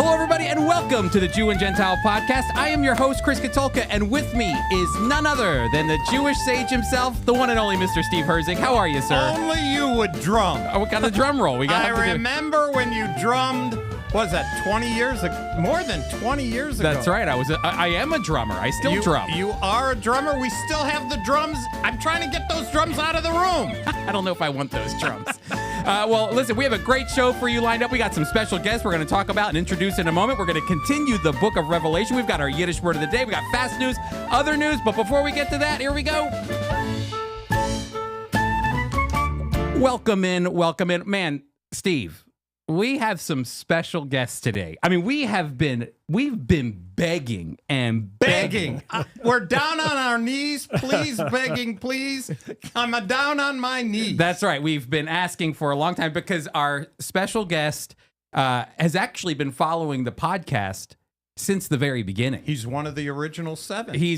Hello, everybody, and welcome to the Jew and Gentile podcast. I am your host, Chris KATULKA, and with me is none other than the Jewish sage himself, the one and only Mr. Steve Herzig. How are you, sir? Only you would drum. Oh, we got the drum roll. I remember when you drummed, what was that, 20 years ago? More than 20 years ago. That's right. I am a drummer. I still drum. You are a drummer. We still have the drums. I'm trying to get those drums out of the room. I don't know if I want those drums. Well, listen, we have a great show for you lined up. We got some special guests we're going to talk about and introduce in a moment. We're going to continue the book of Revelation. We've got our Yiddish Word of the day. We got fast news, other news. But before we get to that, here we go. Welcome in. Man, Steve, we have some special guests today. I mean, we've been begging and begging. We're down on our knees, please, begging, please. I'm down on my knees. That's right. We've been asking for a long time because our special guest has actually been following the podcast since the very beginning. He's one of the original seven. I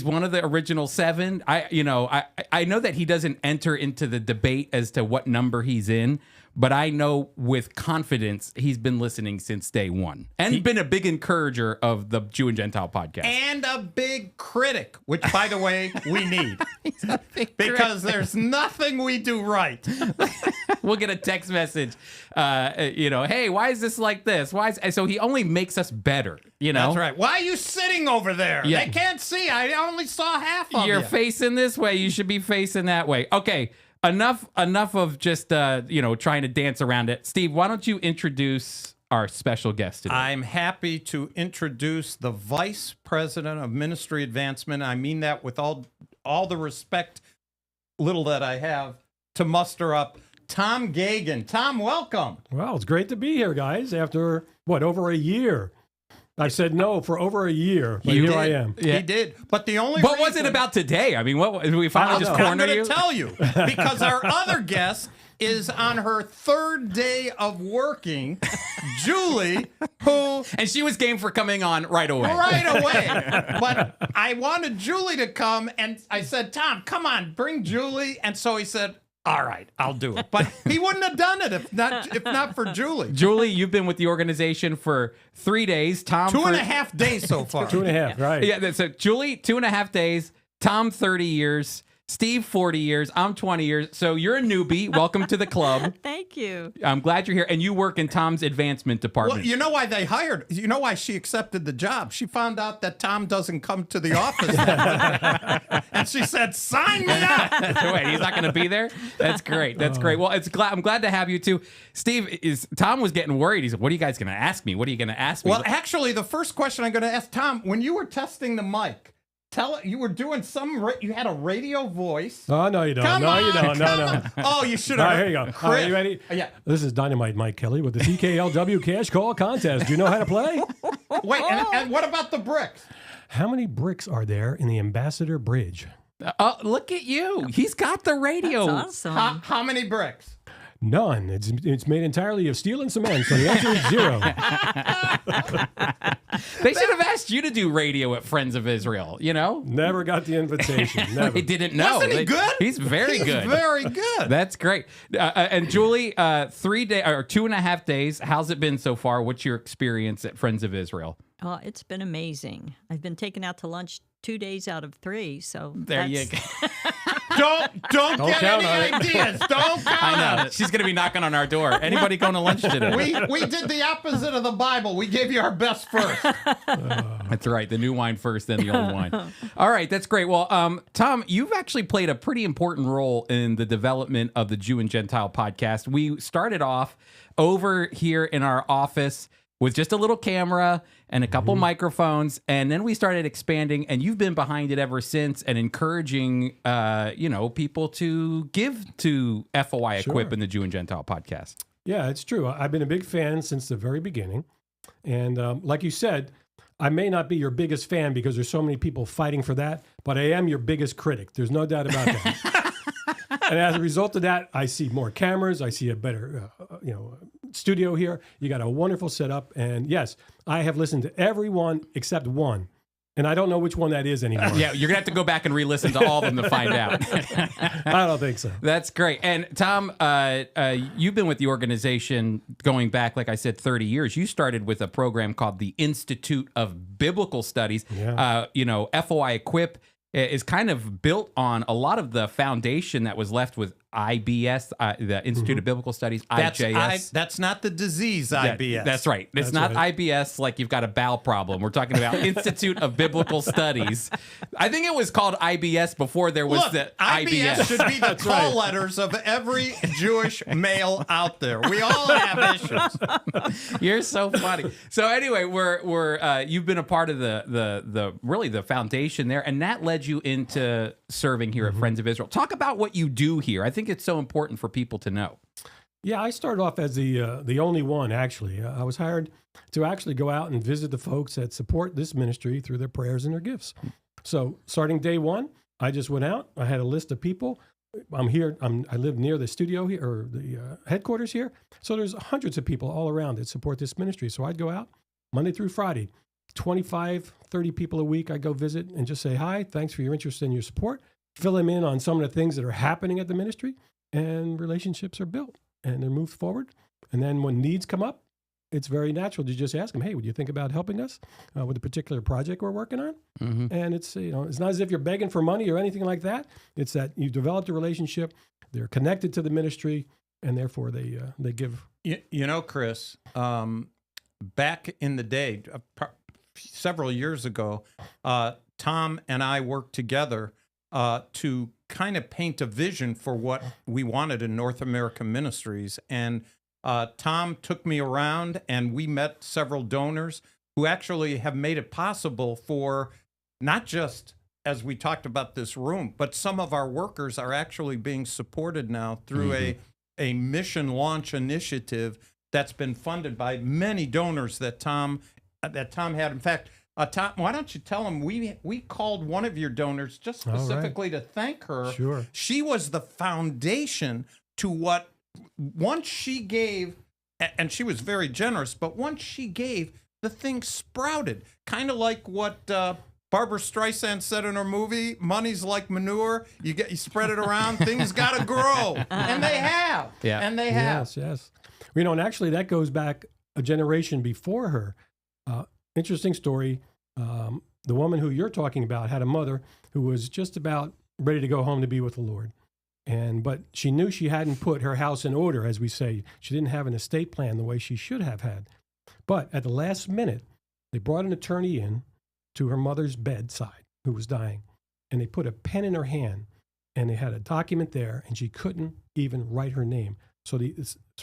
know that he doesn't enter into the debate as to what number he's in, but I know with confidence he's been listening since day one and been a big encourager of the Jew and Gentile podcast. And a big critic, which, by the way, we need. Because there's nothing we do right. We'll get a text message, hey, why is this like this? So he only makes us better, That's right. Why are you sitting over there? Yeah. They can't see. I only saw half of you. You're facing this way. You should be facing that way. Okay. Enough of just trying to dance around it. Steve, why don't you introduce our special guest today? I'm happy to introduce the Vice President of Ministry Advancement. I mean that with all the respect, little that I have, to muster up. Tom Gagan. Tom, welcome. Well, it's great to be here, guys. After, over a year? I said no for over a year, but here I am. Yeah. He did. But the only What was it about today? I mean, what did we finally just corner you? I'm going to tell you, because our other guest is on her third day of working, Julie, who... And she was game for coming on right away. But I wanted Julie to come, and I said, Tom, come on, bring Julie. And so he said, all right, I'll do it. But he wouldn't have done it if not for Julie. Julie, you've been with the organization for 3 days. Tom, 2.5 days so far. 2.5, right. Yeah, so Julie, 2.5 days. Tom, 30 years. Steve, 40 years. I'm 20 years. So you're a newbie. Welcome to the club. Thank you. I'm glad you're here. And you work in Tom's advancement department. Well, you know why they hired? You know why she accepted the job? She found out that Tom doesn't come to the office. And she said, sign me up. Wait, he's not going to be there? That's great. That's great. Well, I'm glad to have you too. Steve, Tom was getting worried. He said, what are you guys going to ask me? What are you going to ask me? Well, actually, the first question I'm going to ask Tom, when you were testing the mic, you were doing you had a radio voice. Oh, no, you don't. Come no, on, you don't. No. Oh, you should have. All right, here you go. All right, you ready? Yeah. This is Dynamite Mike Kelly with the TKLW Cash Call Contest. Do you know how to play? Wait, and what about the bricks? How many bricks are there in the Ambassador Bridge? Look at you. He's got the radio. That's awesome. How many bricks? None. It's made entirely of steel and cement, so the answer is 0. They should have asked you to do radio at Friends of Israel, Never got the invitation. Never. They didn't know. Wasn't he good? He's very good. Very good. That's great. And Julie, 3 days or 2.5 days. How's it been so far? What's your experience at Friends of Israel? Oh, it's been amazing. I've been taken out to lunch 2 days out of 3, so There you go. Don't get count any on it. ideas. Don't count I on know. it. She's going to be knocking on our door. Anybody going to lunch today? We did the opposite of the Bible. We gave you our best first. That's right. The new wine first, then the old wine. All right. That's great. Well, Tom, you've actually played a pretty important role in the development of the Jew and Gentile podcast. We started off over here in our office with just a little camera and a couple microphones, and then we started expanding, and you've been behind it ever since and encouraging, people to give to FOI Equip and the Jew and Gentile podcast. Yeah, it's true. I've been a big fan since the very beginning. And like you said, I may not be your biggest fan because there's so many people fighting for that, but I am your biggest critic. There's no doubt about that. And as a result of that, I see more cameras. I see a better, studio here. You got a wonderful setup. And yes, I have listened to everyone except one. And I don't know which one that is anymore. Yeah, you're going to have to go back and re-listen to all of them to find out. I don't think so. That's great. And Tom, you've been with the organization going back, like I said, 30 years. You started with a program called the Institute of Biblical Studies. Yeah. FOI Equip is kind of built on a lot of the foundation that was left with IBS, the Institute of Biblical Studies, IJS. That's not the disease IBS. That's right. It's not IBS like you've got a bowel problem. We're talking about Institute of Biblical Studies. I think it was called IBS before there was the IBS. should be the call letters of every Jewish male out there. We all have issues. You're so funny. So anyway, we're you've been a part of the foundation there, and that led you into serving here at Friends of Israel. Talk about what you do here. I think it's so important for people to know. Yeah, I started off as the only one, actually. I was hired to actually go out and visit the folks that support this ministry through their prayers and their gifts. So starting day one, I just went out. I had a list of people. I'm here. I live near the studio here, or the headquarters here. So there's hundreds of people all around that support this ministry. So I'd go out Monday through Friday, 25, 30 people a week. I'd go visit and just say, hi, thanks for your interest and your support. Fill them in on some of the things that are happening at the ministry, and relationships are built and they're moved forward. And then when needs come up, it's very natural to just ask them, hey, would you think about helping us with a particular project we're working on? And it's, it's not as if you're begging for money or anything like that. It's that you've developed a relationship, they're connected to the ministry, and therefore they give. Chris, back in the day, several years ago, Tom and I worked together to kind of paint a vision for what we wanted in North American ministries. And Tom took me around, and we met several donors who actually have made it possible for not just, as we talked about this room, but some of our workers are actually being supported now through a mission launch initiative that's been funded by many donors that Tom had. In fact, Tom, why don't you tell them we called one of your donors just specifically to thank her. Sure. She was the foundation to what, once she gave, and she was very generous, but once she gave, the thing sprouted. Kind of like what Barbara Streisand said in her movie, money's like manure. You spread it around, things got to grow. And they have. Yeah. And they have. Yes. And actually that goes back a generation before her. Interesting story. The woman who you're talking about had a mother who was just about ready to go home to be with the Lord. But she knew she hadn't put her house in order, as we say. She didn't have an estate plan the way she should have had. But at the last minute, they brought an attorney in to her mother's bedside who was dying. And they put a pen in her hand, and they had a document there, and she couldn't even write her name. So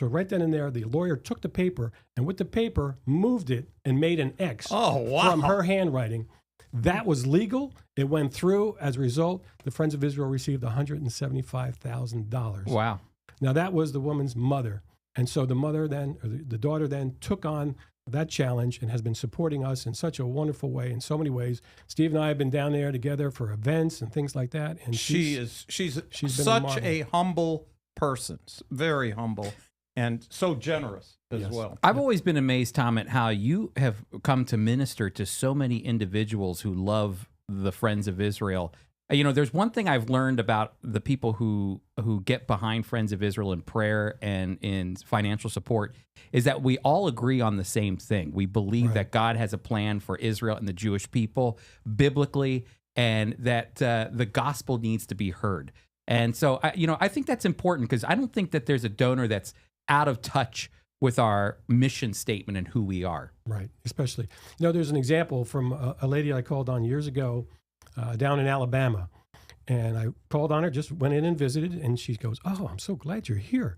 right then and there, the lawyer took the paper, and with the paper, moved it and made an X from her handwriting. That was legal. It went through. As a result, the Friends of Israel received $175,000. Wow. Now, that was the woman's mother. And so the mother then, or the daughter then, took on that challenge and has been supporting us in such a wonderful way, in so many ways. Steve and I have been down there together for events and things like that. And she's been such a humble person, very humble, and so generous as well. I've always been amazed, Tom, at how you have come to minister to so many individuals who love the Friends of Israel. There's one thing I've learned about the people who get behind Friends of Israel in prayer and in financial support is that we all agree on the same thing. We believe that God has a plan for Israel and the Jewish people biblically, and that the gospel needs to be heard. And so, I think that's important, because I don't think that there's a donor that's out of touch with our mission statement and who we are. Right, especially. There's an example from a lady I called on years ago down in Alabama. And I called on her, just went in and visited, and she goes, "Oh, I'm so glad you're here."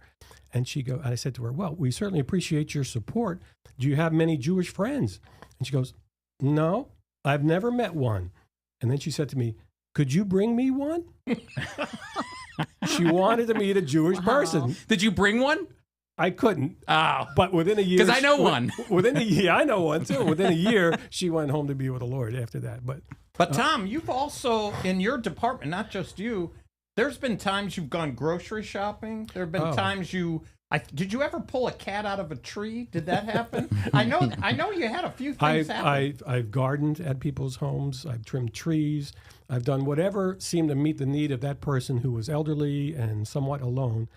And I said to her, "Well, we certainly appreciate your support. Do you have many Jewish friends?" And she goes, "No, I've never met one." And then she said to me, "Could you bring me one?" She wanted to meet a Jewish person. Did you bring one? I couldn't. Oh. But within a year. Because I know one. Within a year, I know one too. Within a year, she went home to be with the Lord after that. But Tom, you've also, in your department, not just you, there's been times you've gone grocery shopping. There have been times you Did you ever pull a cat out of a tree? Did that happen? I know you had a few things happen. I've gardened at people's homes. I've trimmed trees. I've done whatever seemed to meet the need of that person who was elderly and somewhat alone.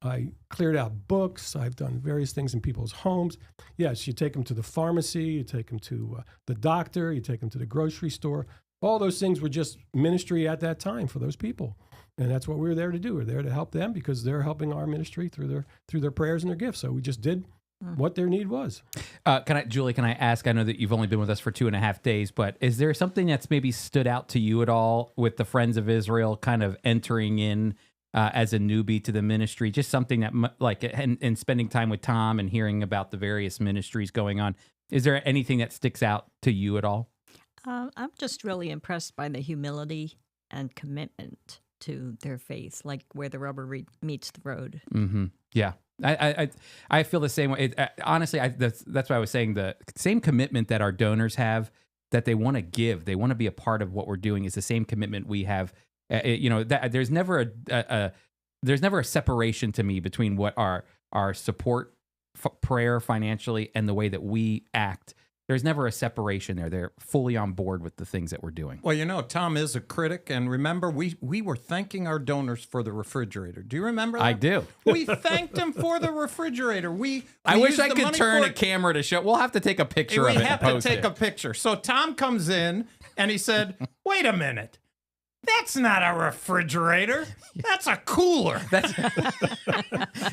I cleared out books. I've done various things in people's homes. Yes, you take them to the pharmacy. You take them to the doctor. You take them to the grocery store. All those things were just ministry at that time for those people. And that's what we were there to do. We're there to help them because they're helping our ministry through their prayers and their gifts. So we just did what their need was. Julie, can I ask? I know that you've only been with us for 2.5 days, but is there something that's maybe stood out to you at all with the Friends of Israel kind of entering in as a newbie to the ministry? Just something that, and spending time with Tom and hearing about the various ministries going on. Is there anything that sticks out to you at all? I'm just really impressed by the humility and commitment to their faith, like where the rubber meets the road. Mm-hmm. Yeah. I feel the same way. Honestly, that's what I was saying. The same commitment that our donors have, that they want to give, they want to be a part of what we're doing, is the same commitment we have. There's never a separation to me between what our support prayer financially and the way that we act. There's never a separation there. They're fully on board with the things that we're doing. Well, Tom is a critic, and remember, we were thanking our donors for the refrigerator. Do you remember that? I do. We thanked them for the refrigerator. I wish I could turn a camera to show. We'll have to take a picture of it. We have to take a picture. So Tom comes in, and he said, "Wait a minute. That's not a refrigerator. That's a cooler."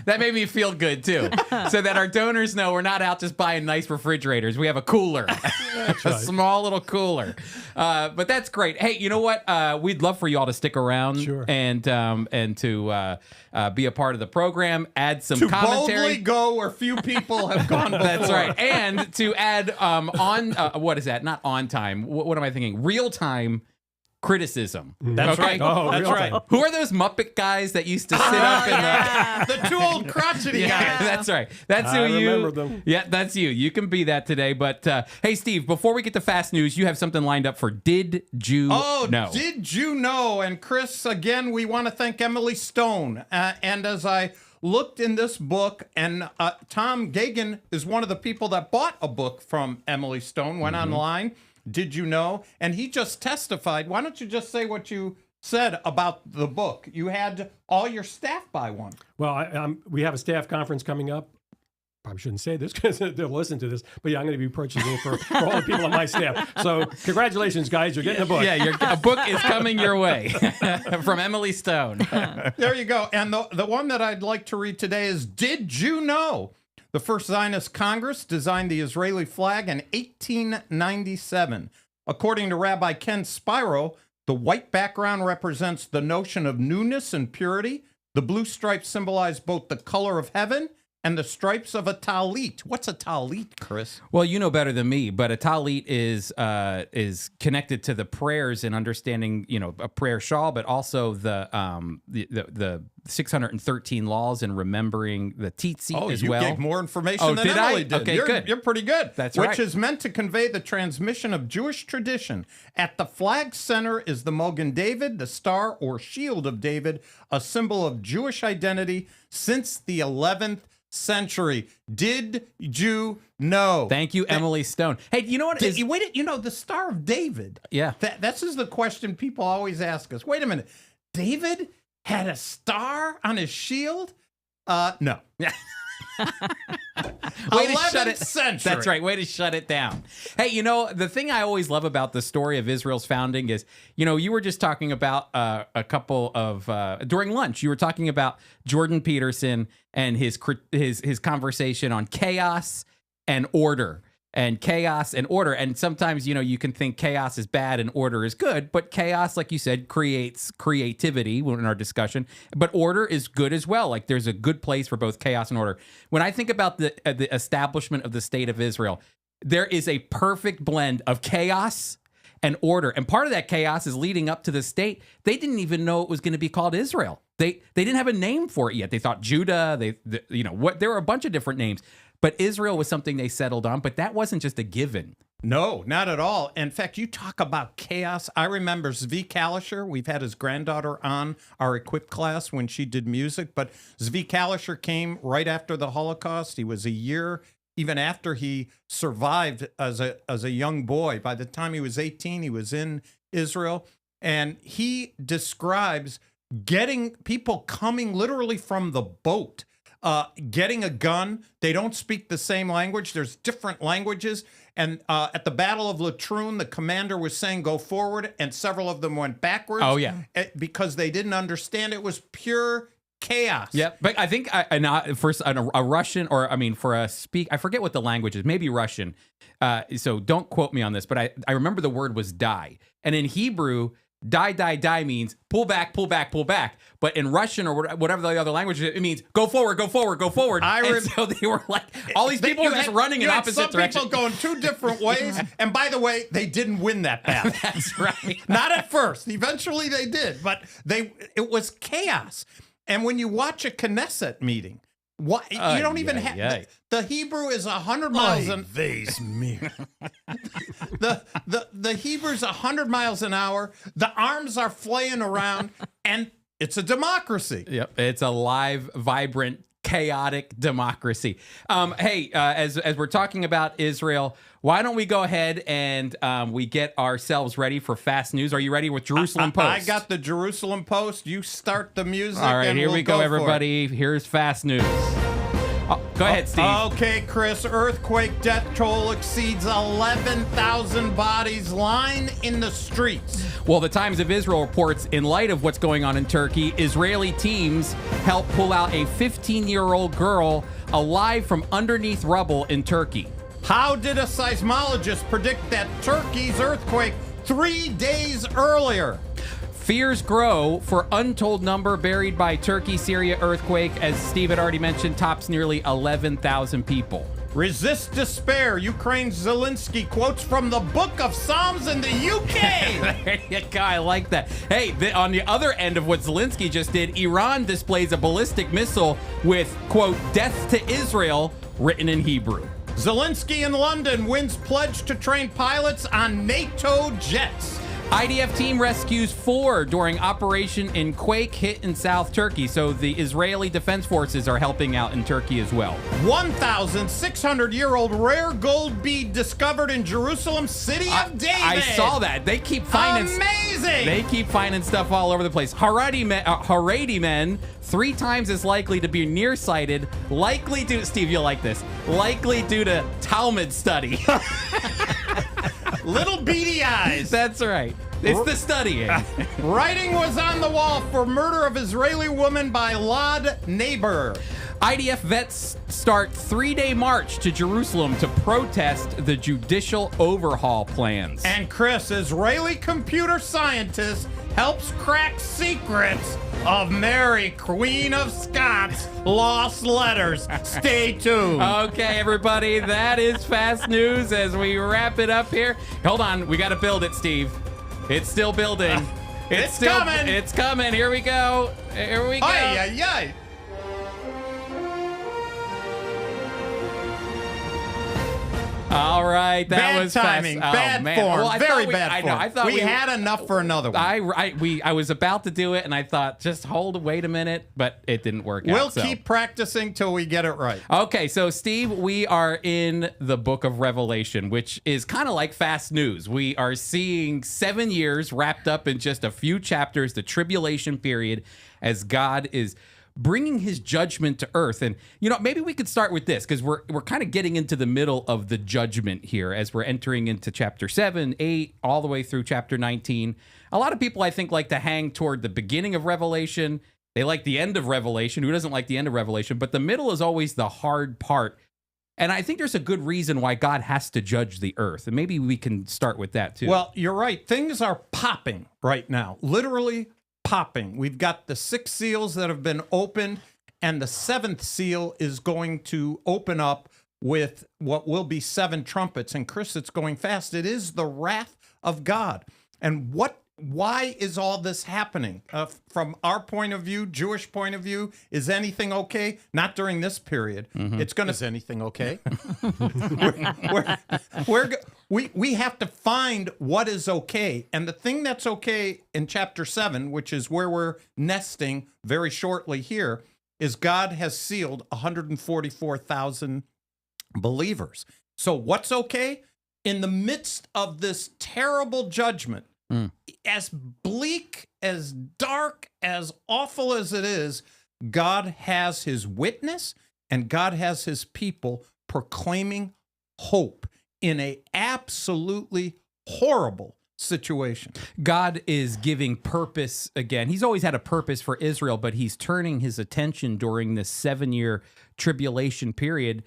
That made me feel good, too. So that our donors know we're not out just buying nice refrigerators. We have a cooler, a small little cooler. But that's great. Hey, you know what? We'd love for you all to stick around and to be a part of the program, add some commentary. To boldly go where few people have gone before. That's right. And to add what is that? Not on time. What am I thinking? Real time criticism. That's right. Oh, that's right. Who are those Muppet guys that used to sit up in the two old crotchety guys? That's right. That's who you remember them. Yeah, that's you. You can be that today. But hey, Steve, before we get to fast news, you have something lined up for Did You Know? Did you know? And Chris, again, we want to thank Emily Stone. And as I looked in this book, and Tom Gagan is one of the people that bought a book from Emily Stone, went online. Did you know? And he just testified. Why don't you just say what you said about the book? You had all your staff buy one. Well, we have a staff conference coming up. Probably shouldn't say this because they'll listen to this. But yeah, I'm going to be purchasing it for all the people on my staff. So congratulations, guys. You're getting a book. Yeah, a book is coming your way from Emily Stone. There you go. And the one that I'd like to read today is, Did you know? The first Zionist Congress designed the Israeli flag in 1897. According to Rabbi Ken Spiro, the white background represents the notion of newness and purity. The blue stripes symbolize both the color of heaven and the stripes of a talit. What's a talit, Chris? Well, you know better than me, but a talit is connected to the prayers and understanding, a prayer shawl, but also the 613 laws and remembering the tzitzit as well. Oh, you gave more information than Emily did. Okay, good. You're pretty good. That's right. Which is meant to convey the transmission of Jewish tradition. At the flag's center is the Mogen David, the star or shield of David, a symbol of Jewish identity since the 11th century. Did you know? Thank you, Emily Stone. Hey, you know what? The Star of David. Yeah. This is the question people always ask us. Wait a minute. David had a star on his shield? No. Way to shut 11th century. That's right. Way to shut it down. Hey, the thing I always love about the story of Israel's founding is, you were just talking about a couple of during lunch. You were talking about Jordan Peterson and his conversation on chaos and order. And chaos and order. And sometimes, you can think chaos is bad and order is good, but chaos, like you said, creates creativity in our discussion. But order is good as well. Like there's a good place for both chaos and order. When I think about the establishment of the state of Israel, there is a perfect blend of chaos and order. And part of that chaos is leading up to the state. They didn't even know it was going to be called Israel. They didn't have a name for it yet. They thought Judah. There were a bunch of different names. But Israel was something they settled on, but that wasn't just a given. No, not at all. In fact, you talk about chaos. I remember Zvi Kalisher. We've had his granddaughter on our Equip class when she did music, but Zvi Kalisher came right after the Holocaust. He was a year even after he survived as a young boy. By the time he was 18, he was in Israel, and he describes getting people coming literally from the boat, getting a gun. They don't speak the same language. There's different languages. And at the Battle of Latrun, the commander was saying, go forward, and several of them went backwards. Oh, yeah. Because they didn't understand. It was pure chaos. Yeah, but I think first a Russian, or I mean, for a I forget what the language is, maybe Russian. So don't quote me on this, but I remember the word was die. And in Hebrew, die means pull back, pull back, pull back. But in Russian or whatever the other language is, it means go forward, go forward, go forward. And so they were like, all these people were just running in opposite directions. Some people going two different ways. And by the way, they didn't win that battle. That's right. Not at first. Eventually they did. But it was chaos. And when you watch a Knesset meeting, you don't even have the Hebrew is 100 miles an the Hebrew's 100 miles an hour. The arms are flaying around, and it's a democracy. Yep, it's a live, vibrant, chaotic democracy. Hey, as we're talking about Israel, why don't we go ahead and we get ourselves ready for Fast News? Are you ready with Jerusalem Post? I got the Jerusalem Post. You start the music. All right, and here we go, everybody. Here's Fast News. Go ahead, Steve. Okay, Chris. Earthquake death toll exceeds 11,000 bodies lying in the streets. Well, the Times of Israel reports, in light of what's going on in Turkey, Israeli teams helped pull out a 15-year-old girl alive from underneath rubble in Turkey. How did a seismologist predict that Turkey's earthquake 3 days earlier? Fears grow for untold number buried by Turkey, Syria earthquake, as Steve had already mentioned, tops nearly 11,000 people. Resist despair. Ukraine's Zelensky quotes from the Book of Psalms in the UK. There you go. I like that. Hey, on the other end of what Zelensky just did, Iran displays a ballistic missile with, quote, death to Israel, written in Hebrew. Zelensky in London wins pledge to train pilots on NATO jets. IDF team rescues 4 during operation in quake hit in South Turkey. So the Israeli Defense Forces are helping out in Turkey as well. 1,600-year-old rare gold bead discovered in Jerusalem, city of David. I saw that. They keep finding amazing. They keep finding stuff all over the place. Haredi men 3 times as likely to be nearsighted, likely due. Steve, you'll like this. Likely due to Talmud study. Little beady eyes. That's right. It's the studying. Writing was on the wall for murder of Israeli woman by Lod neighbor. IDF vets start 3-day march to Jerusalem to protest the judicial overhaul plans. And Chris, Israeli computer scientist, helps crack secrets of Mary, Queen of Scots' lost letters. Stay tuned. Okay, everybody, that is Fast News as we wrap it up here. Hold on, we got to build it, Steve. It's still building. It's coming. It's coming. Here we go. Here we go. Ay, ay, ay. All right, that bad was timing, fast. bad man. form, Well, very bad form. I thought we had enough for another one. I was about to do it, and I thought, just wait a minute, but it didn't work out. We'll keep practicing till we get it right. Okay, so Steve, we are in the book of Revelation, which is kind of like Fast News. We are seeing 7 years wrapped up in just a few chapters, the tribulation period, as God is bringing his judgment to earth. And, maybe we could start with this, because we're kind of getting into the middle of the judgment here as we're entering into chapter 7, 8, all the way through chapter 19. A lot of people, I think, like to hang toward the beginning of Revelation. They like the end of Revelation. Who doesn't like the end of Revelation? But the middle is always the hard part. And I think there's a good reason why God has to judge the earth. And maybe we can start with that, too. Well, you're right. Things are popping right now. Literally popping. We've got the 6 seals that have been opened, and the 7th seal is going to open up with what will be 7 trumpets. And Chris, it's going fast. It is the wrath of God. And why is all this happening? From our point of view, Jewish point of view, is anything okay? Not during this period. Mm-hmm. It's going to. Is anything okay? we have to find what is okay. And the thing that's okay in chapter 7, which is where we're nesting very shortly here, is God has sealed 144,000 believers. So what's okay? In the midst of this terrible judgment, as bleak, as dark, as awful as it is, God has his witness and God has his people proclaiming hope in a absolutely horrible situation. God is giving purpose again. He's always had a purpose for Israel, but he's turning his attention during this 7-year tribulation period.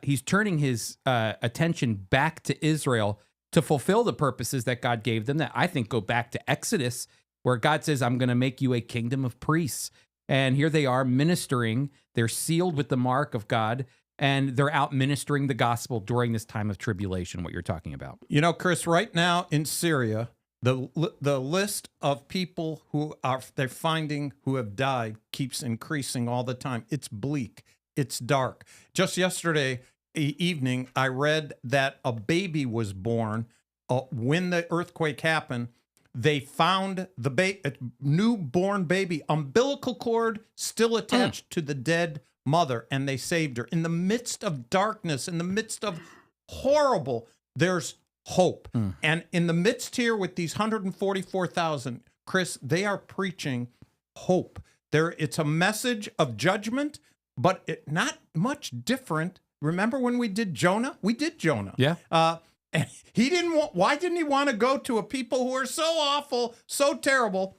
He's turning his attention back to Israel to fulfill the purposes that God gave them, that I think go back to Exodus, where God says, I'm going to make you a kingdom of priests. And here they are ministering. They're sealed with the mark of God, and they're out ministering the gospel during this time of tribulation, what you're talking about. You know, Chris, right now in Syria, the list of people who they're finding who have died keeps increasing all the time. It's bleak. It's dark. Just yesterday evening, I read that a baby was born when the earthquake happened. They found the newborn baby, umbilical cord still attached to the dead mother, and they saved her. In the midst of darkness, in the midst of horrible, there's hope. And in the midst here with these 144,000, Chris, they are preaching hope. It's a message of judgment, but not much different. Remember when we did Jonah? We did Jonah. Yeah. And he didn't why didn't he want to go to a people who are so awful, so terrible?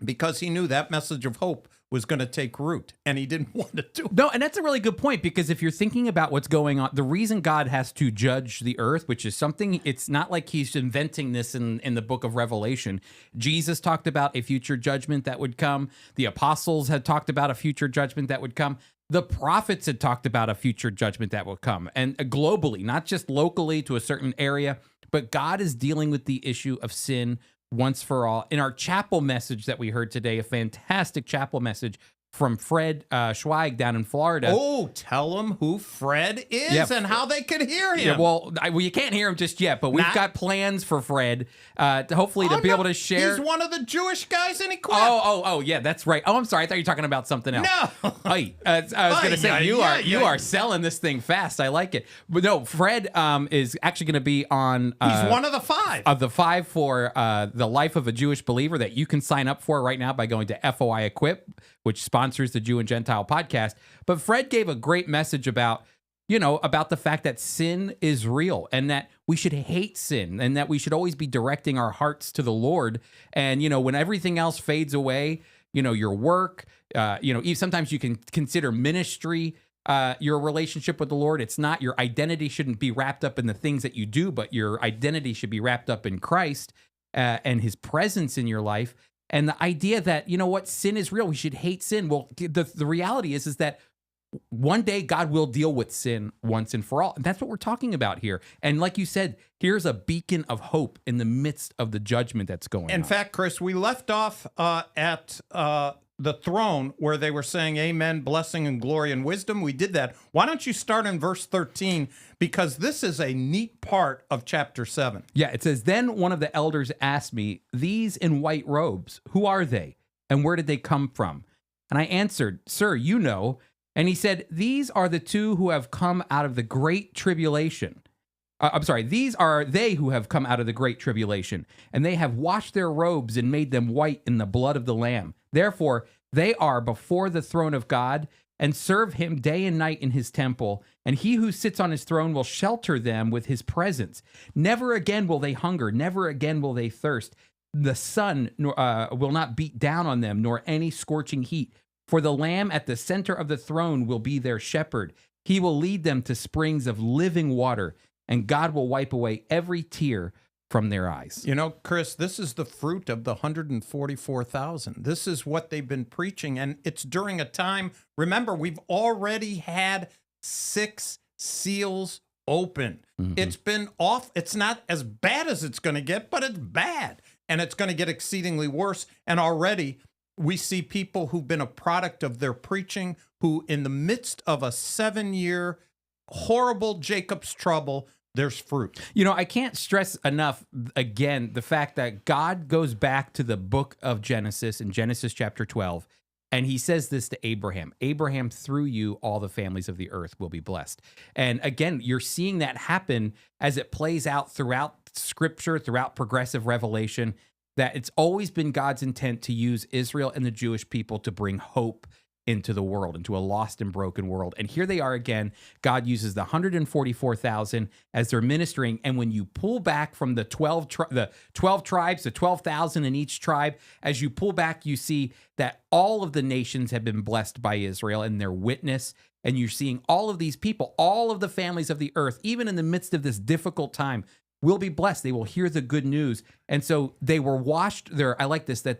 Because he knew that message of hope was going to take root, and he didn't want to do it. No, and that's a really good point, because if you're thinking about what's going on, the reason God has to judge the earth, which is something, it's not like he's inventing this in the book of Revelation. Jesus talked about a future judgment that would come. The apostles had talked about a future judgment that would come. The prophets had talked about a future judgment that will come, and globally, not just locally to a certain area, but God is dealing with the issue of sin once for all. In our chapel message that we heard today, a fantastic chapel message from Fred Schweig down in Florida. Oh, tell them who Fred is and how they could hear him. Yeah, well, you can't hear him just yet, but we've got plans for Fred to hopefully be able to share. He's one of the Jewish guys in Equip. Oh, yeah, that's right. Oh, I'm sorry. I thought you were talking about something else. No. I was going to say, you are selling this thing fast. I like it. But no, Fred is actually going to be on... He's one of the 5. Of the 5 for the Life of a Jewish Believer that you can sign up for right now by going to FOI Equip, which sponsors the Jew and Gentile podcast. But Fred gave a great message about the fact that sin is real, and that we should hate sin, and that we should always be directing our hearts to the Lord. And, when everything else fades away, your work, sometimes you can consider ministry, your relationship with the Lord. It's not, your identity shouldn't be wrapped up in the things that you do, but your identity should be wrapped up in Christ and his presence in your life. And the idea that, sin is real. We should hate sin. Well, the reality is that one day God will deal with sin once and for all. And that's what we're talking about here. And like you said, here's a beacon of hope in the midst of the judgment that's going on. In fact, Chris, we left off at the throne where they were saying, amen, blessing and glory and wisdom. We did that. Why don't you start in verse 13? Because this is a neat part of chapter 7. Yeah, it says, then one of the elders asked me, these in white robes, who are they? And where did they come from? And I answered, sir, you know. And he said, these are the 2 who have come out of the great tribulation. These are they who have come out of the great tribulation, and they have washed their robes and made them white in the blood of the Lamb. Therefore, they are before the throne of God and serve him day and night in his temple, and he who sits on his throne will shelter them with his presence. Never again will they hunger, never again will they thirst. The sun will not beat down on them, nor any scorching heat. For the Lamb at the center of the throne will be their shepherd. He will lead them to springs of living water, and God will wipe away every tear from their eyes. Chris, this is the fruit of the 144,000. This is what they've been preaching, and it's during a time, remember, we've already had 6 seals open. Mm-hmm. It's been off. It's not as bad as it's going to get, but it's bad, and it's going to get exceedingly worse. And already we see people who've been a product of their preaching, who in the midst of a 7-year horrible Jacob's trouble, there's fruit. I can't stress enough, again, the fact that God goes back to the book of Genesis in Genesis chapter 12, and he says this to Abraham. Abraham, through you, all the families of the earth will be blessed. And again, you're seeing that happen as it plays out throughout Scripture, throughout progressive revelation, that it's always been God's intent to use Israel and the Jewish people to bring hope into the world, into a lost and broken world. And here they are again. God uses the 144,000 as they're ministering. And when you pull back from the 12 tribes, the 12,000 in each tribe, as you pull back, you see that all of the nations have been blessed by Israel and their witness. And you're seeing all of these people, all of the families of the earth, even in the midst of this difficult time, will be blessed. They will hear the good news. And so they were washed there. I like this, that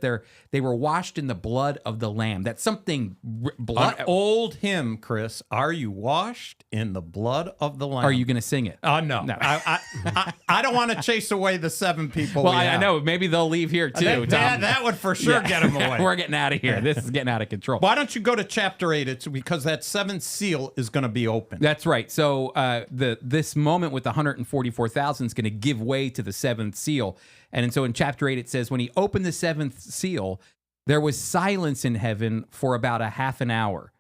they were washed in the blood of the Lamb. That's something blood. An old hymn, Chris. Are you washed in the blood of the Lamb? Are you going to sing it? Oh, no. I don't want to chase away the 7 people. Well, I know. Maybe they'll leave here too. That would for sure get them away. We're getting out of here. This is getting out of control. Why don't you go to chapter 8? It's because that 7th seal is going to be open. That's right. So this moment with the 144,000 is going to give way to the 7th seal. And so in chapter 8, it says, when he opened the 7th seal, there was silence in heaven for about a half an hour.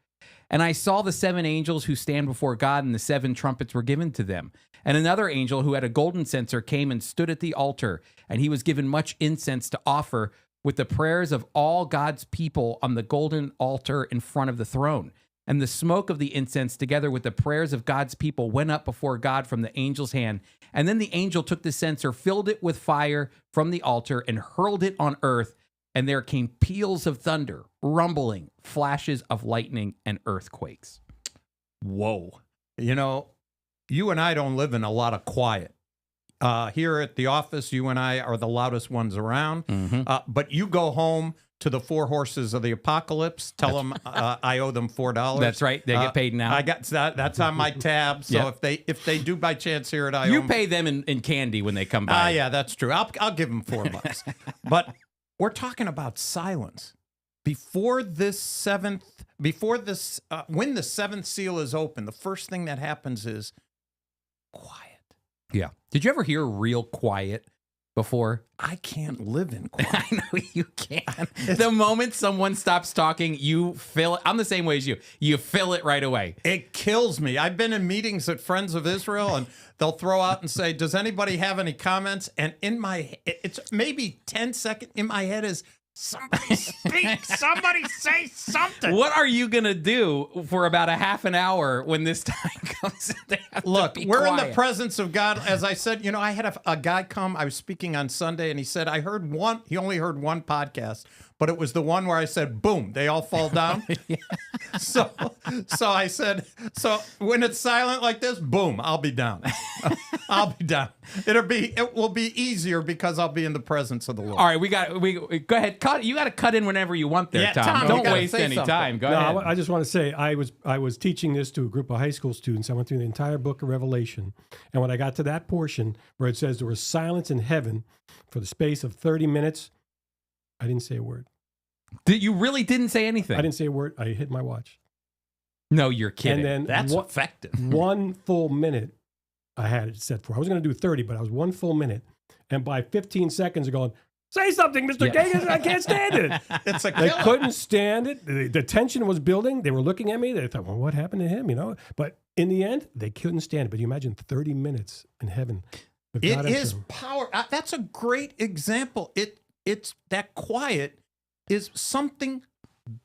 And I saw the 7 angels who stand before God, and the 7 trumpets were given to them. And another angel who had a golden censer came and stood at the altar, and he was given much incense to offer with the prayers of all God's people on the golden altar in front of the throne. And the smoke of the incense, together with the prayers of God's people, went up before God from the angel's hand. And then the angel took the censer, filled it with fire from the altar, and hurled it on earth. And there came peals of thunder, rumbling, flashes of lightning, and earthquakes. Whoa. You and I don't live in a lot of quiet. Here at the office, you and I are the loudest ones around. Mm-hmm. But you go home to the 4 horses of the apocalypse. Tell them I owe them $4. That's right. They get paid now. I got that. That's on my tab. So if they do by chance hear it, you pay them in candy when they come by. Yeah, that's true. I'll give them $4. But we're talking about silence before this 7th. When the 7th seal is open, the first thing that happens is quiet. Yeah. Did you ever hear real quiet before? I can't live in quiet. I know you can. The moment someone stops talking, you fill it. I'm the same way as you. You fill it right away. It kills me. I've been in meetings at Friends of Israel, and they'll throw out and say, does anybody have any comments? And it's maybe 10 seconds in my head is, somebody speak, somebody say something. What are you going to do for about a half an hour when this time comes? Look, we're in the presence of God. As I said, I had a guy come. I was speaking on Sunday, and he said, he only heard one podcast, but it was the one where I said, boom, they all fall down. So I said, so when it's silent like this, boom, I'll be down. I'll be down. It will be easier because I'll be in the presence of the Lord. All right, we go ahead. You got to cut in whenever you want there, Yeah, Tom. Tom, Don't you gotta waste say any something. time. Go ahead. I just want to say I was teaching this to a group of high school students. I went through the entire book of Revelation, and when I got to that portion where it says there was silence in heaven for the space of 30 minutes, I didn't say a word. You really didn't say anything? I didn't say a word. I hit my watch. No, you're kidding. That's And then effective. 1 full minute I had it set for. I was going to do 30, but I was 1 full minute. And by 15 seconds of going, say something, Mr. Kagan, I can't stand it. It's a They killer. couldn't stand it. The tension was building. They were looking at me. They thought, well, what happened to him? But in the end, they couldn't stand it. But you imagine 30 minutes in heaven. with God It is answering. power. That's a great example. It's that quiet is something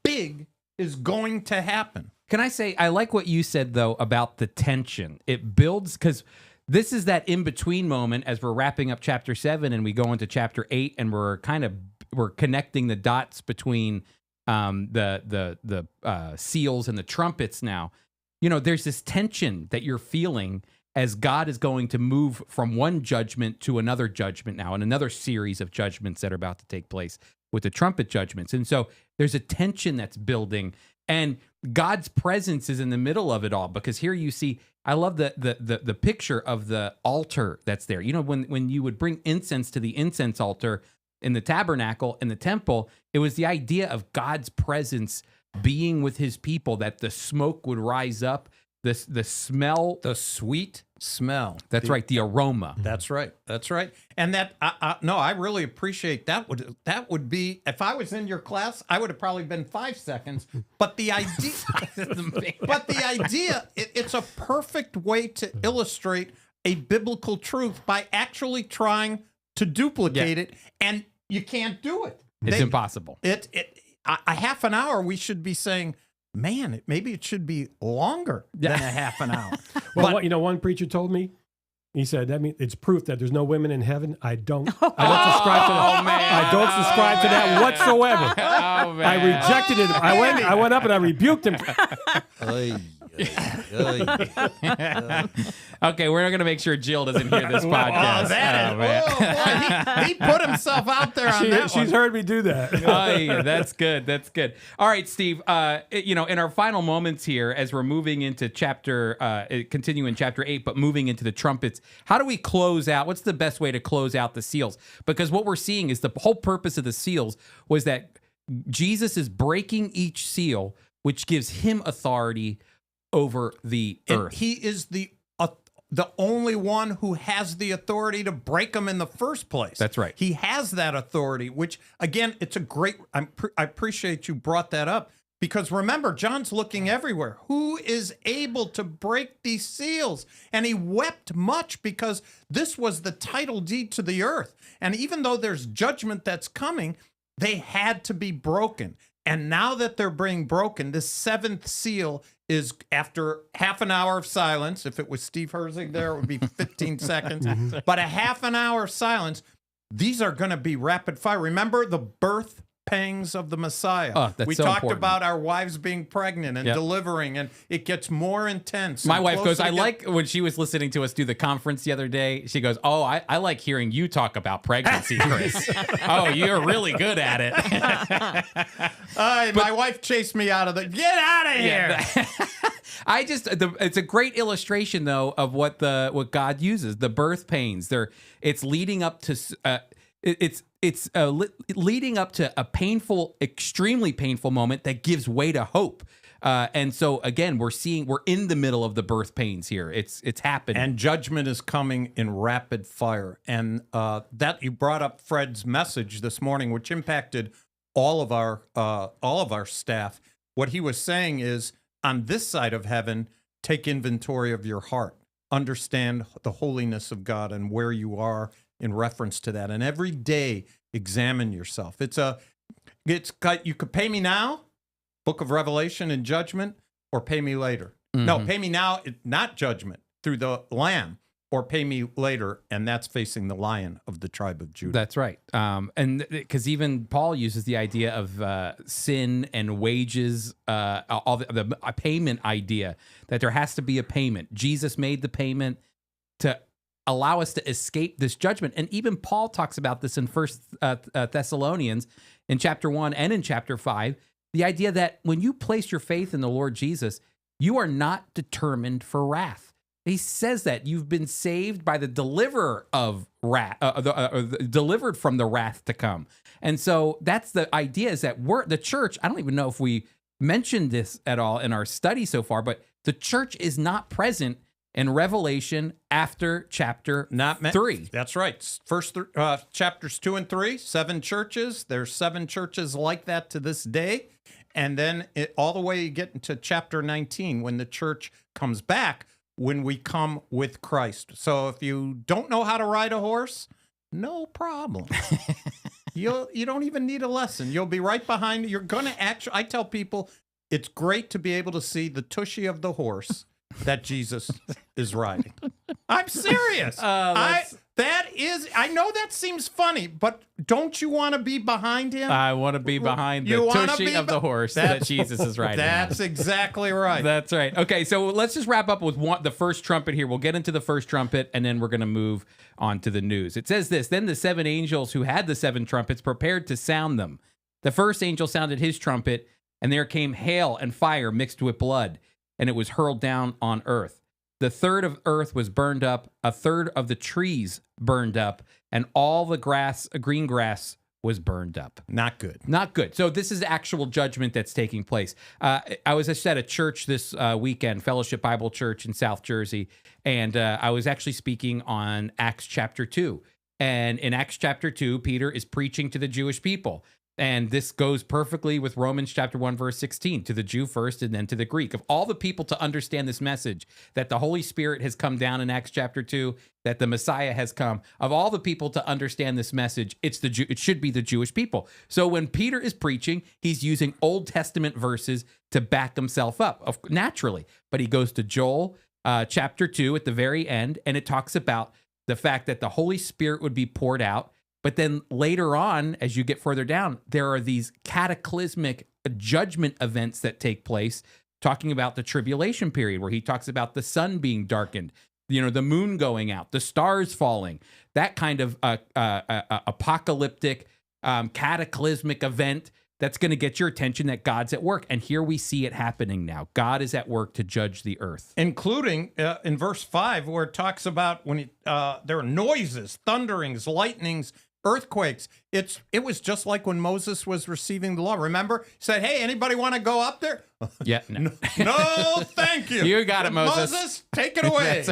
big is going to happen. Can I say, I like what you said, though, about the tension. It builds, because this is that in-between moment as we're wrapping up chapter 7 and we go into chapter 8, and we're connecting the dots between the seals and the trumpets now. There's this tension that you're feeling as God is going to move from one judgment to another judgment now, and another series of judgments that are about to take place with the trumpet judgments. And so there's a tension that's building, and God's presence is in the middle of it all, because here you see, I love the picture of the altar that's there. When you would bring incense to the incense altar in the tabernacle, in the temple, it was the idea of God's presence being with his people, that the smoke would rise up, the smell, The sweet smell. That's right, the aroma. That's right. That's right. And that, no, I really appreciate that. Would be, if I was in your class, I would have probably been 5 seconds. But the idea, it's a perfect way to illustrate a biblical truth by actually trying to duplicate it, and you can't do it. It's impossible. A half an hour, we should be saying, man, maybe it should be longer than a half an hour. Well, one preacher told me, he said, that means it's proof that there's no women in heaven. I don't subscribe to that. Man. I don't subscribe to that whatsoever. Oh, man. I rejected it. I went up and I rebuked him. Okay, we're going to make sure Jill doesn't hear this podcast. Boy, he put himself out there on that She's heard me do that. Yeah, that's good. That's good. All right, Steve. In our final moments here, as we're moving into continue in chapter 8, but moving into the trumpets, how do we close out? What's the best way to close out the seals? Because what we're seeing is the whole purpose of the seals was that Jesus is breaking each seal, which gives him authority over the earth. He is the only one who has the authority to break them in the first place. That's right. He has that authority, which, again, it's a great... I appreciate you brought that up, because remember, John's looking everywhere. Who is able to break these seals? And he wept much, because this was the title deed to the earth. And even though there's judgment that's coming, they had to be broken. And now that they're being broken, the seventh seal is, after half an hour of silence. If it was Steve Herzig there, it would be 15 seconds. But a half an hour of silence, these are going to be rapid fire. Remember the birth pangs of the Messiah. Oh, that's we so talked important. about our wives being pregnant and delivering, and it gets more intense. My and wife goes, closer I like when she was listening to us do the conference the other day. She goes, oh, I like hearing you talk about pregnancy, Chris. Oh, you're really good at it. my wife chased me out of the... Get out of here! It's a great illustration though of what God uses, the birth pains. It's leading up to leading up to a painful, extremely painful moment that gives way to hope. And so again, we're in the middle of the birth pains here. It's happening, and judgment is coming in rapid fire. And that you brought up Fred's message this morning, which impacted all of our staff. What he was saying is, on this side of heaven, take inventory of your heart, understand the holiness of God and where you are in reference to that, and every day examine yourself. You could pay me now, Book of Revelation and judgment, or pay me later. Mm-hmm. No, pay me now, not judgment, through the Lamb, or pay me later, and that's facing the Lion of the tribe of Judah. That's right. And because even Paul uses the idea of sin and wages, all the payment idea, that there has to be a payment. Jesus made the payment to allow us to escape this judgment. And even Paul talks about this in First Thessalonians in chapter 1 and in chapter 5, the idea that when you place your faith in the Lord Jesus, you are not determined for wrath. He says that you've been saved by the deliverer of wrath, delivered from the wrath to come. And so that's the idea, is that the church, I don't even know if we mentioned this at all in our study so far, but the church is not present in Revelation after chapter 3. That's right. First chapters 2 and 3, 7 churches. There's 7 churches like that to this day. And then all the way you get into chapter 19, when the church comes back, when we come with Christ. So if you don't know how to ride a horse, no problem. You don't even need a lesson. You'll be right behind. You're going to actually, I tell people, it's great to be able to see the tushy of the horse that Jesus is riding. I'm serious. I know that seems funny, but don't you want to be behind him? I want to be behind the tushy of the horse that Jesus is riding. That's exactly right. That's right. Okay, so let's just wrap up with the first trumpet here. We'll get into the first trumpet, and then we're going to move on to the news. It says this: Then the 7 angels who had the 7 trumpets prepared to sound them. The first angel sounded his trumpet, and there came hail and fire mixed with blood, and it was hurled down on earth. The third of earth was burned up, a third of the trees burned up, and all the green grass was burned up. Not good. Not good. So this is actual judgment that's taking place. I was just at a church this weekend, Fellowship Bible Church in South Jersey, and I was actually speaking on Acts chapter 2. And in Acts chapter 2, Peter is preaching to the Jewish people. And this goes perfectly with Romans chapter 1, verse 16, to the Jew first and then to the Greek. Of all the people to understand this message, that the Holy Spirit has come down in Acts chapter 2, that the Messiah has come, of all the people to understand this message, it should be the Jewish people. So when Peter is preaching, he's using Old Testament verses to back himself up, naturally. But he goes to Joel chapter 2 at the very end, and it talks about the fact that the Holy Spirit would be poured out. But then later on, as you get further down, there are these cataclysmic judgment events that take place, talking about the tribulation period, where he talks about the sun being darkened, the moon going out, the stars falling, that kind of apocalyptic, cataclysmic event that's going to get your attention that God's at work. And here we see it happening now. God is at work to judge the earth. Including in verse 5, where it talks about when there are noises, thunderings, lightnings, earthquakes. It was just like when Moses was receiving the law. Remember? He said, hey, anybody want to go up there? Yeah. No, thank you. You got it, Moses. Moses, take it away.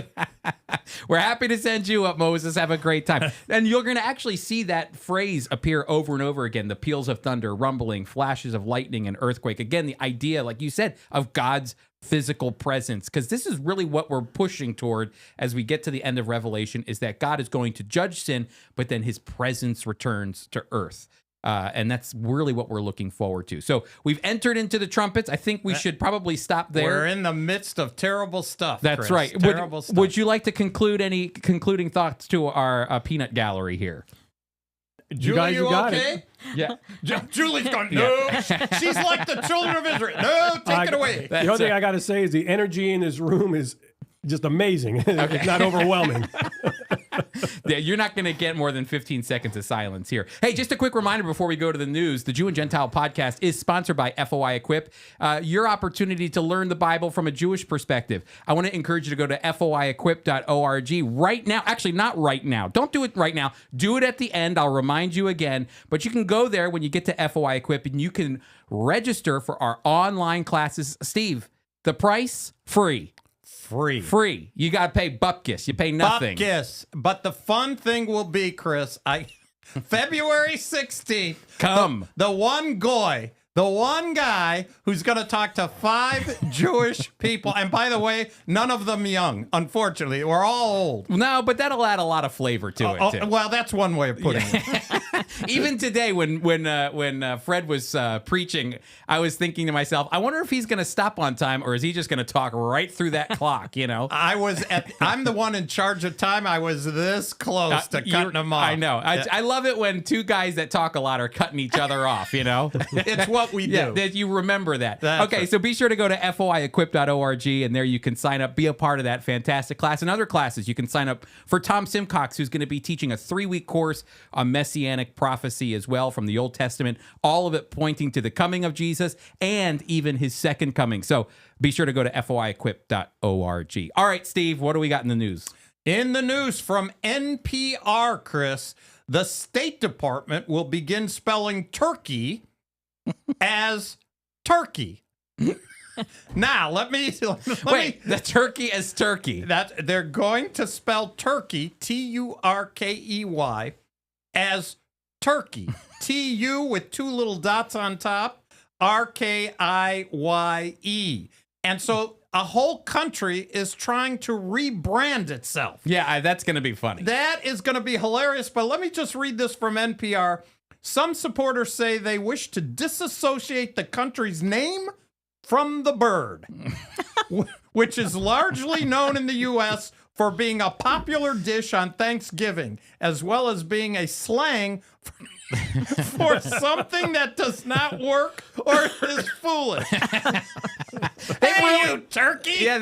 We're happy to send you up, Moses. Have a great time. And you're going to actually see that phrase appear over and over again. The peals of thunder, rumbling, flashes of lightning, and earthquake. Again, the idea, like you said, of God's physical presence, because this is really what we're pushing toward as we get to the end of Revelation, is that God is going to judge sin, but then his presence returns to earth. And that's really what we're looking forward to. So we've entered into the trumpets. I think we should probably stop there. We're in the midst of terrible stuff. That's Chris. right. Terrible stuff. Would you like to conclude any concluding thoughts to our peanut gallery here? Julie, you got okay? Yeah. Julie's gone, no. She's like the children of Israel. No, take it away. The only thing I got to say is the energy in this room is just amazing. It's not overwhelming. Yeah, you're not going to get more than 15 seconds of silence here. Hey, just a quick reminder before we go to the news. The Jew and Gentile podcast is sponsored by FOI Equip. Your opportunity to learn the Bible from a Jewish perspective. I want to encourage you to go to foiequip.org right now. Actually, not right now. Don't do it right now. Do it at the end. I'll remind you again. But you can go there when you get to FOI Equip, and you can register for our online classes. Steve, the price? Free. Free. You got to pay bupkis. You pay nothing. Bupkis. But the fun thing will be, Chris, February 16th. Come. The one guy who's going to talk to 5 Jewish people. And by the way, none of them young, unfortunately. We're all old. No, but that'll add a lot of flavor to it, too. Well, that's one way of putting it. Even today, when Fred was preaching, I was thinking to myself, I wonder if he's going to stop on time, or is he just going to talk right through that clock, I'm the one in charge of time. I was this close to cutting them off. I know. I love it when two guys that talk a lot are cutting each other off, It's what we do. Yeah, that you remember that. That's okay, right. so be sure to go to foiequip.org, and there you can sign up, be a part of that fantastic class. And other classes, you can sign up for Tom SIMCOX, who's going to be teaching a 3-week course on Messianic Prophecy as well from the Old Testament, all of it pointing to the coming of Jesus and even his second coming. So be sure to go to foiequip.org. All right, Steve, what do we got in the news? In the news from NPR, Chris, the State Department will begin spelling Turkey as turkey. Now, let me the turkey as turkey. That they're going to spell turkey, Turkey, as turkey. TU with 2 little dots on top, RKIYE. And so a whole country is trying to rebrand itself. Yeah, that's going to be funny. That is going to be hilarious, but let me just read this from NPR. Some supporters say they wish to disassociate the country's name from the bird, which is largely known in the U.S. for being a popular dish on Thanksgiving, as well as being a slang for something that does not work or is foolish. Hey, you turkey! Yeah,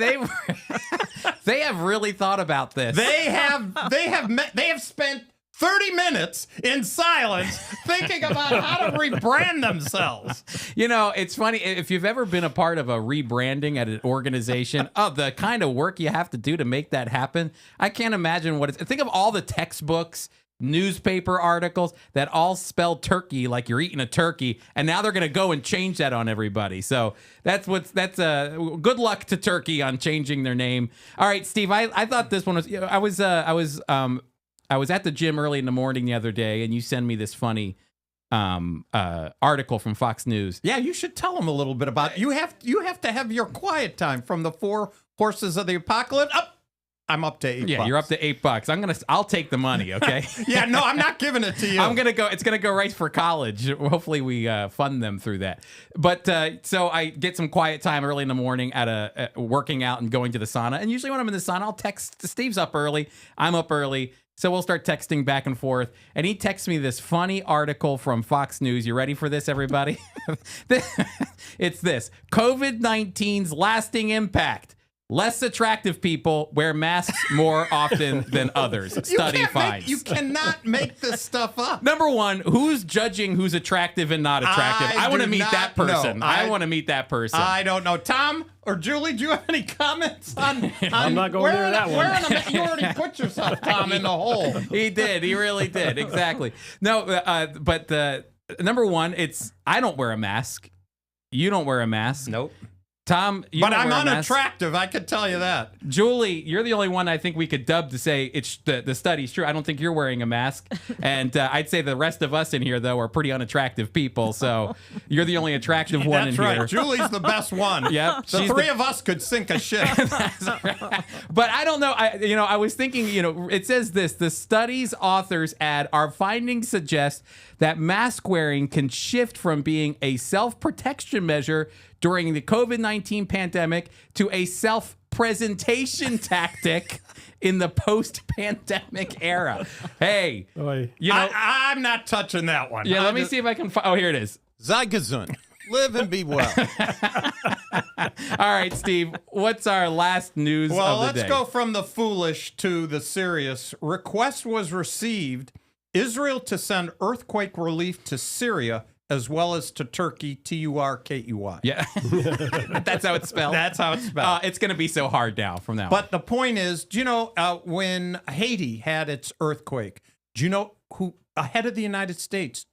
they have really thought about this. They have spent 30 minutes in silence thinking about how to rebrand themselves. It's funny. If you've ever been a part of a rebranding at an organization, the kind of work you have to do to make that happen, I can't imagine what it's. Think of all the textbooks newspaper articles that all spell turkey like you're eating a turkey, and now they're going to go and change that on everybody. So that's good luck to Turkey on changing their name. All right, Steve, I thought this one was I was at the gym early in the morning the other day, and you send me this funny article from Fox News. Yeah, you should tell them a little bit about it. You have to have your quiet time from the 4 horses of the apocalypse. I'm up to $8. Yeah, you're up to $8. I'll take the money, okay? Yeah, no, I'm not giving it to you. It's gonna go right for college. Hopefully we fund them through that. But so I get some quiet time early in the morning at working out and going to the sauna. And usually when I'm in the sauna, I'll text. Steve's up early. I'm up early. So we'll start texting back and forth. And he texts me this funny article from Fox News. You ready for this, everybody? It's this. COVID-19's lasting impact. Less attractive people wear masks more often than others. Study finds. You cannot make this stuff up. Number one, who's judging who's attractive and not attractive? I want to meet that person. I want to meet that person. I don't know. Tom or Julie, do you have any comments on I'm not going near that one. You already put yourself, Tom, in the hole. He did. He really did. Exactly. No, but number one, I don't wear a mask. You don't wear a mask. Nope. Tom, but I'm unattractive. I could tell you that. Julie, you're the only one I think we could dub to say it's the study's true. I don't think you're wearing a mask, and I'd say the rest of us in here though are pretty unattractive people. So you're the only attractive one in here. That's right. Julie's the best one. Yep. The three of us could sink a ship. But I don't know. I was thinking. It says this: the study's authors add, our findings suggest that mask wearing can shift from being a self-protection measure during the COVID-19 pandemic to a self-presentation tactic in the post-pandemic era. Hey, I'm not touching that one. Yeah, let me see if I can find. Oh, here it is. Sei gesund. Live and be well. All right, Steve, what's our last news of the day? Well, let's go from the foolish to the serious. Request was received Israel to send earthquake relief to Syria as well as to Turkey, Turkey. Yeah. That's how it's spelled. That's how it's spelled. It's going to be so hard now from now on. But the point is, do you know when Haiti had its earthquake, do you know who ahead of the United States,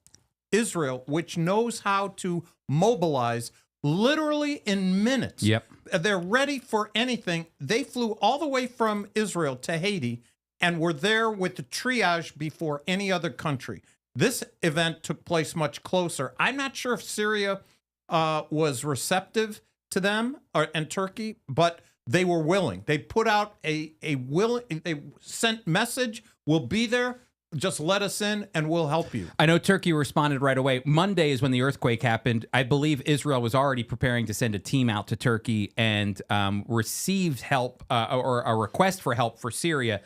Israel, which knows how to mobilize literally in minutes. Yep. They're ready for anything. They flew all the way from Israel to Haiti and were there with the triage before any other country. This event took place much closer. I'm not sure if Syria was receptive to them and Turkey, but they were willing. They put out a willing. They sent message. We'll be there. Just let us in and we'll help you. I know Turkey responded right away. Monday is when the earthquake happened. I believe Israel was already preparing to send a team out to Turkey and received help or a request for help for Syria.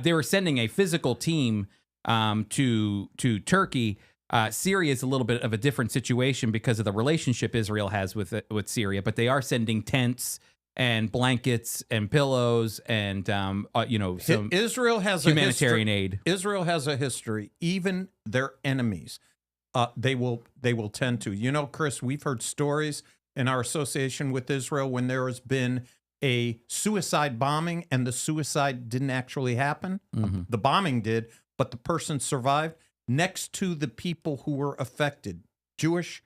They were sending a physical team to Turkey. Syria is a little bit of a different situation because of the relationship Israel has with Syria, but they are sending tents and blankets and pillows and some Israel has humanitarian aid. Israel has a history. Even their enemies, they will tend to. You know, Chris, we've heard stories in our association with Israel when there has been a suicide bombing and the suicide didn't actually happen. Mm-hmm. The bombing did, but the person survived. Next to the people who were affected, Jewish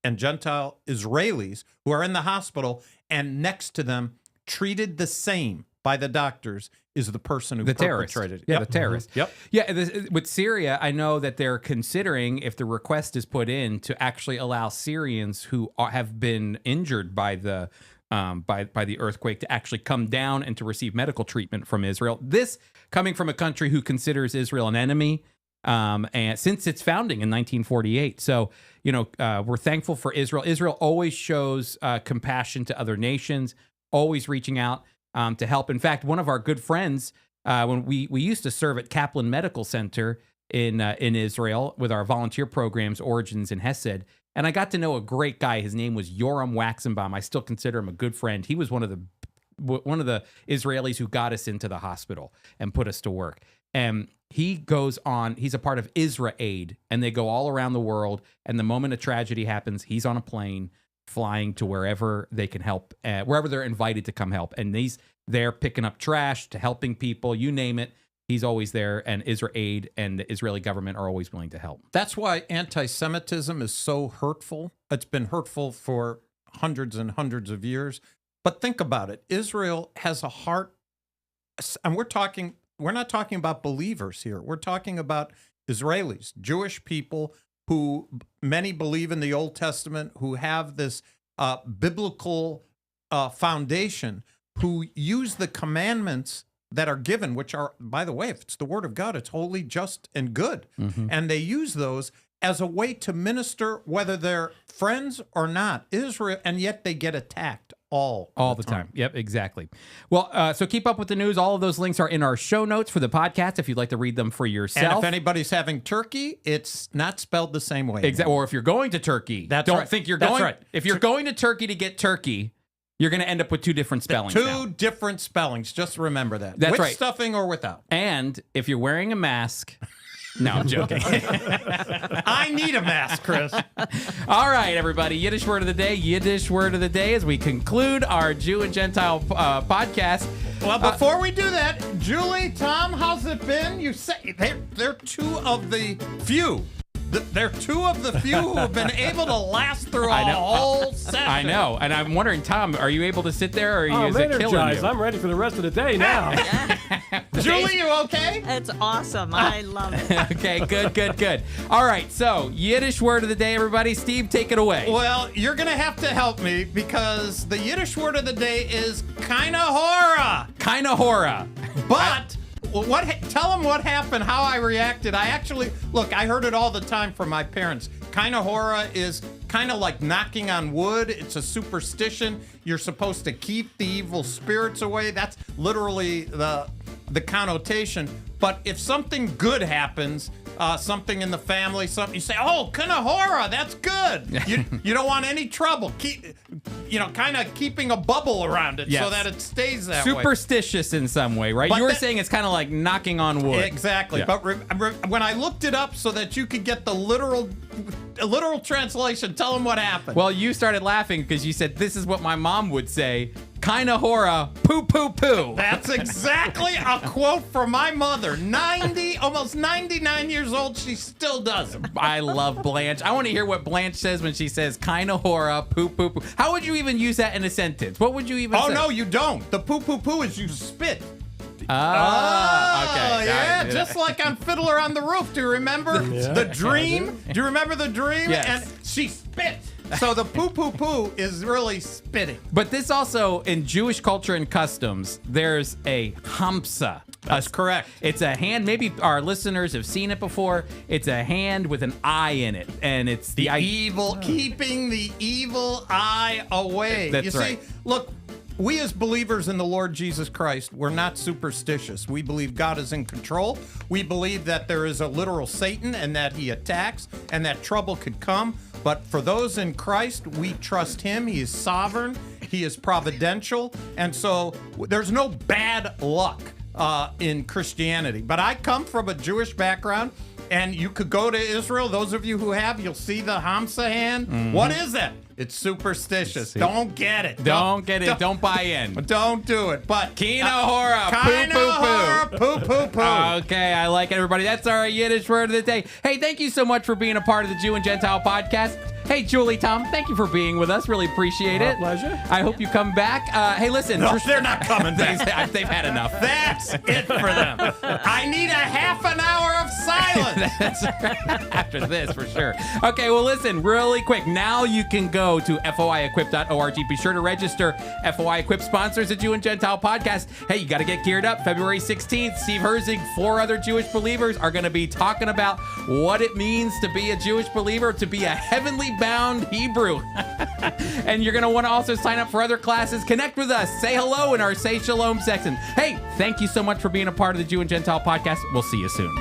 and Gentile Israelis who are in the hospital, and next to them, treated the same by the doctors, is the person who perpetrated it. Yeah, the terrorist. Yep. Yeah, with Syria, I know that they're considering, if the request is put in, to actually allow Syrians who have been injured by the by the earthquake to actually come down and to receive medical treatment from Israel. This coming from a country who considers Israel an enemy. And since its founding in 1948. So, we're thankful for Israel. Israel always shows compassion to other nations, always reaching out to help. In fact, one of our good friends, when we used to serve at Kaplan Medical Center in Israel with our volunteer programs, Origins and Hesed, and I got to know a great guy. His name was Yoram Waxenbaum. I still consider him a good friend. He was one of the Israelis who got us into the hospital and put us to work. And he goes on, he's a part of Isra Aid, and they go all around the world. And the moment a tragedy happens, he's on a plane flying to wherever they can help, wherever they're invited to come help. And they're picking up trash, to helping people, you name it. he's always there, and Israel Aid and the Israeli government are always willing to help. That's why anti-Semitism is so hurtful. It's been hurtful for hundreds and hundreds of years. But think about it. Israel has a heart, and we're not talking about believers here. We're talking about Israelis, Jewish people who many believe in the Old Testament, who have this biblical foundation, who use the commandments that are given, which are, by the way, if it's the word of God, it's holy, just, and good. And they use those as a way to minister, whether they're friends or not, Israel, and yet they get attacked all the time. Yep, exactly. Well, so keep up with the news. All of those links are in our show notes for the podcast if you'd like to read them for yourself. And if anybody's having turkey, it's not spelled the same way. Exactly. Or if you're going to Turkey, don't think you're going. Right. If you're going to Turkey to get turkey, you're going to end up with two different spellings. Two different spellings. Just remember that. That's with right. Stuffing or without. And if you're wearing a mask. No, I'm joking. I need a mask, Chris. All right, everybody. Yiddish word of the day. Yiddish word of the day as we conclude our Jew and Gentile podcast. Well, before we do that, Julie, Tom, how's it been? You say they're two of the few. They're two of the few who have been able to last through a whole session. I know. And I'm wondering, Tom, are you able to sit there or is it killing you? I'm ready for the rest of the day now. Julie, you okay? It's awesome. I love it. Okay, good. All right, so Yiddish word of the day, everybody. Steve, take it away. Well, you're going to have to help me because the Yiddish word of the day is Kina Hora. Kina Hora. But... tell them what happened, how I reacted. I heard it all the time from my parents. Kina Hora is kind of like knocking on wood. It's a superstition. You're supposed to keep the evil spirits away. That's literally the connotation. But if something good happens, something in the family, something you say, oh, Kina Hora, that's good. You don't want any trouble. Kind of keeping a bubble around it so that it stays that way. Superstitious in some way, right? You were saying it's kind of like knocking on wood. Exactly. Yeah. But when I looked it up so that you could get the literal translation, tell them what happened. Well, you started laughing because you said, this is what my mom would say. Kina Hora, poo, poo, poo. That's exactly a quote from my mother. 90, almost 99 years old, she still does them. I love Blanche. I want to hear what Blanche says when she says Kina Hora, poo, poo, poo. How would you even use that in a sentence? What would you even say? Oh, no, you don't. The poo, poo, poo is you spit. Okay. Yeah, just like on Fiddler on the Roof. Do you remember the dream? Do you remember the dream? Yes. And she spit. So the poo poo poo is really spitting. But this also, in Jewish culture and customs, there's a hamsa. That's correct. It's a hand. Maybe our listeners have seen it before. It's a hand with an eye in it, and it's the evil, keeping the evil eye away. That's right. See, look. We as believers in the Lord Jesus Christ, we're not superstitious. We believe God is in control. We believe that there is a literal Satan and that he attacks and that trouble could come. But for those in Christ, we trust him. He is sovereign. He is providential. And so there's no bad luck in Christianity. But I come from a Jewish background. And you could go to Israel. Those of you who have, you'll see the Hamsa hand. Mm-hmm. What is that? It's superstitious. Don't get it. Don't get it. Don't buy in. Don't do it. But Kina Hora, Kina Hora, poo, poo, poo. Okay, I like it, everybody. That's our Yiddish word of the day. Hey, thank you so much for being a part of the Jew and Gentile podcast. Hey, Julie, Tom, thank you for being with us. Really appreciate it. Pleasure. I hope you come back. Hey, listen. No, they're not coming back. They've had enough. That's it for them. I need a half an hour of silence. After this, for sure. Okay, well, listen, really quick. Now you can go to foiequip.org. Be sure to register. FOI Equip sponsors the Jew and Gentile podcast. Hey, you got to get geared up. February 16th, Steve Herzig, 4 other Jewish believers are going to be talking about what it means to be a Jewish believer, to be a heavenly bound Hebrew. And you're going to want to also sign up for other classes. Connect with us. Say hello in our Say Shalom section. Hey, thank you so much for being a part of the Jew and Gentile podcast. We'll see you soon.